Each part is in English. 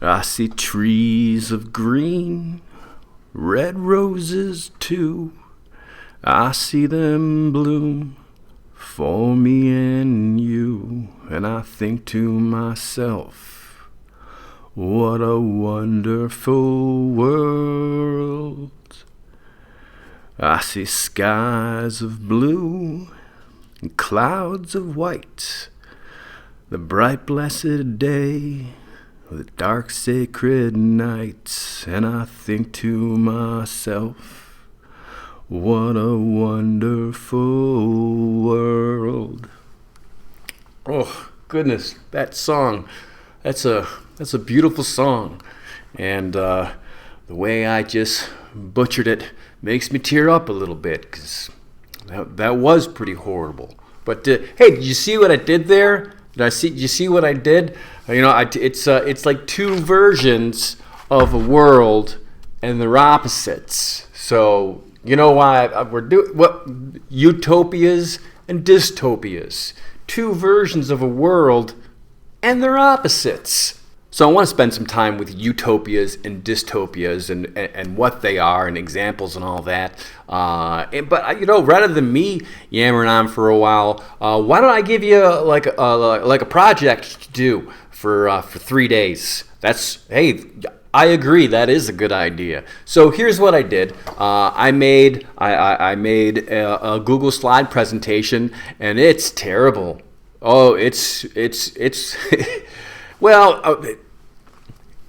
I see trees of green, red roses too. I see them bloom for me and you. And I think to myself, what a wonderful world. I see skies of blue and clouds of white, the bright blessed day, the dark sacred night, and I think to myself, what a wonderful world. Oh goodness, that song, that's a beautiful song, and the way I just butchered it makes me tear up a little bit, because that was pretty horrible. But hey, did you see what I did there? Did you see what I did? It's like two versions of a world, and they're opposites. So you know why we're doing what? Utopias and dystopias. Two versions of a world, and they're opposites. So I want to spend some time with utopias and dystopias and what they are and examples and all that. But rather than me yammering on for a while, why don't I give you like a project to do for 3 days? I agree, that is a good idea. So here's what I did. I made a Google slide presentation, and it's terrible. Oh, it's well,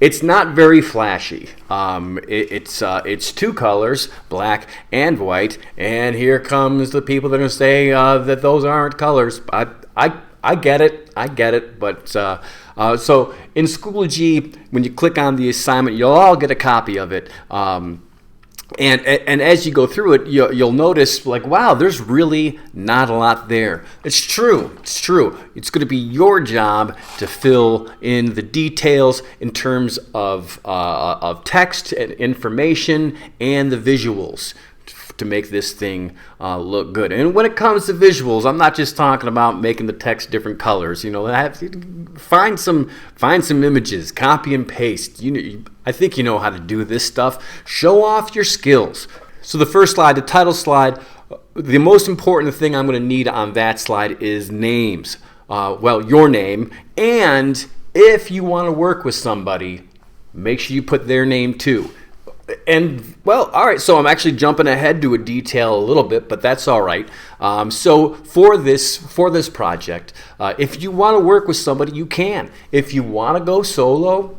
it's not very flashy. It's two colors, black and white, and here comes the people that are going to say that those aren't colors. I get it, but so in Schoology, when you click on the assignment, you'll all get a copy of it. And as you go through it, you'll notice, like, wow, there's really not a lot there. It's true. It's going to be your job to fill in the details in terms of text and information and the visuals to make this thing look good. And when it comes to visuals, I'm not just talking about making the text different colors. Find some images, copy and paste. I think you know how to do this stuff. Show off your skills. So the first slide, the title slide, the most important thing I'm going to need on that slide is names. Your name, and if you want to work with somebody, make sure you put their name too. And all right, so I'm actually jumping ahead to a detail a little bit, but that's all right. So for this project, if you want to work with somebody, you can. If you want to go solo,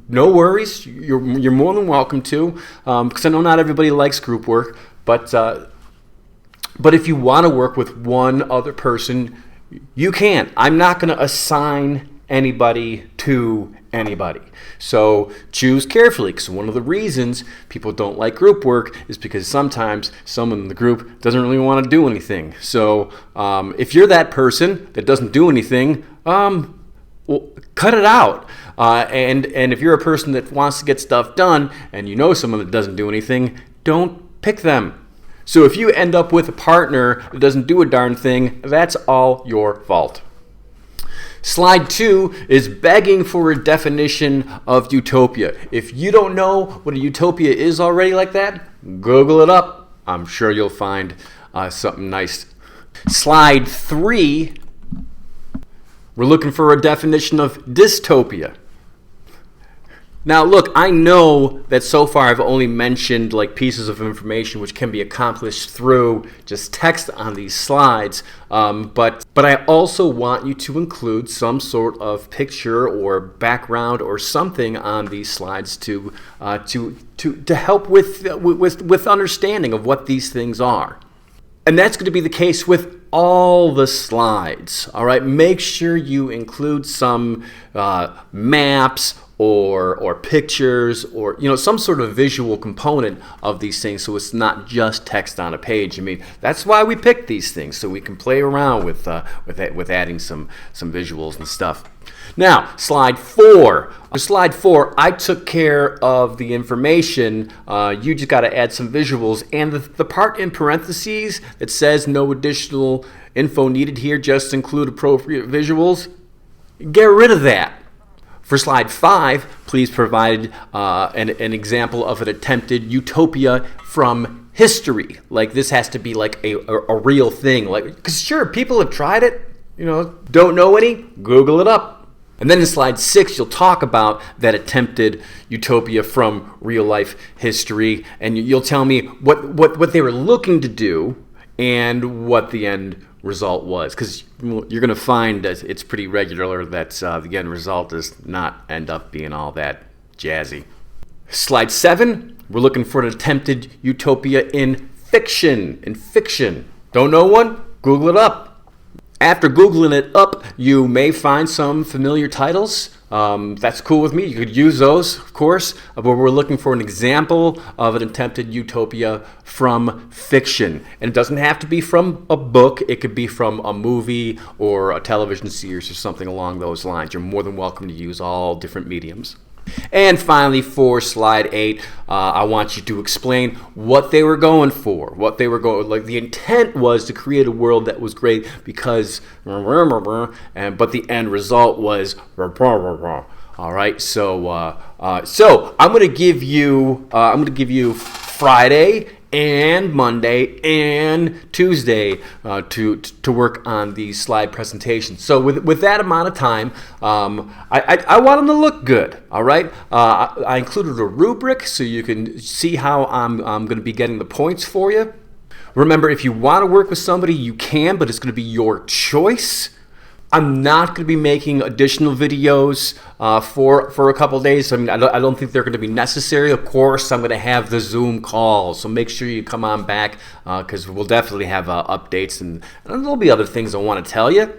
no worries. You're more than welcome to, because I know not everybody likes group work. But if you want to work with one other person, you can. I'm not going to assign anybody to anybody. So choose carefully, because one of the reasons people don't like group work is because sometimes someone in the group doesn't really want to do anything. So if you're that person that doesn't do anything, cut it out. And if you're a person that wants to get stuff done and you know someone that doesn't do anything, don't pick them. So if you end up with a partner that doesn't do a darn thing, that's all your fault. Slide 2 is begging for a definition of utopia. If you don't know what a utopia is already like that, Google it up. I'm sure you'll find something nice. Slide 3, we're looking for a definition of dystopia. Now look, I know that so far I've only mentioned like pieces of information which can be accomplished through just text on these slides, but I also want you to include some sort of picture or background or something on these slides to help with understanding of what these things are. And that's going to be the case with all the slides. All right, make sure you include some maps or pictures or some sort of visual component of these things, so it's not just text on a page. I mean, that's why we picked these things, so we can play around with adding some visuals and stuff. Now, slide 4. Slide 4, I took care of the information. You just got to add some visuals, and the part in parentheses that says no additional info needed here, just include appropriate visuals. Get rid of that. For slide 5, please provide an example of an attempted utopia from history. Like this has to be like a real thing. Like, because sure, people have tried it. Don't know any? Google it up. And then in slide 6, you'll talk about that attempted utopia from real life history, and you'll tell me what they were looking to do and what the end result was. Because you're going to find that it's pretty regular that the end result does not end up being all that jazzy. Slide 7, we're looking for an attempted utopia in fiction. Don't know one? Google it up. After Googling it up, you may find some familiar titles. That's cool with me. You could use those, of course, but we're looking for an example of an attempted utopia from fiction. And it doesn't have to be from a book. It could be from a movie or a television series or something along those lines. You're more than welcome to use all different mediums. And finally, for slide 8, I want you to explain what they were going for. Like the intent was to create a world that was great because, but the end result was, all right. So I'm going to give you Friday and Monday and Tuesday to work on these slide presentations. So with that amount of time, I want them to look good. All right. I included a rubric so you can see how I'm going to be getting the points for you. Remember, if you want to work with somebody, you can, but it's going to be your choice. I'm not going to be making additional videos for a couple days. I mean, I don't think they're going to be necessary. Of course, I'm going to have the Zoom call, so make sure you come on back because we'll definitely have updates, and there'll be other things I want to tell you.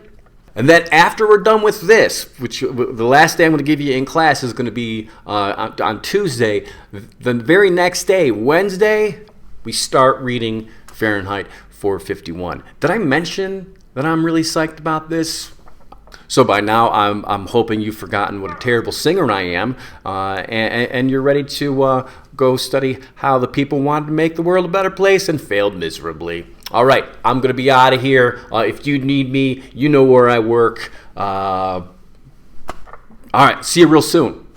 And then after we're done with this, which the last day I'm going to give you in class is going to be on Tuesday, the very next day, Wednesday, we start reading Fahrenheit 451. Did I mention that I'm really psyched about this? So by now, I'm hoping you've forgotten what a terrible singer I am, and you're ready to go study how the people wanted to make the world a better place and failed miserably. All right, I'm going to be out of here. If you need me, you know where I work. All right, see you real soon.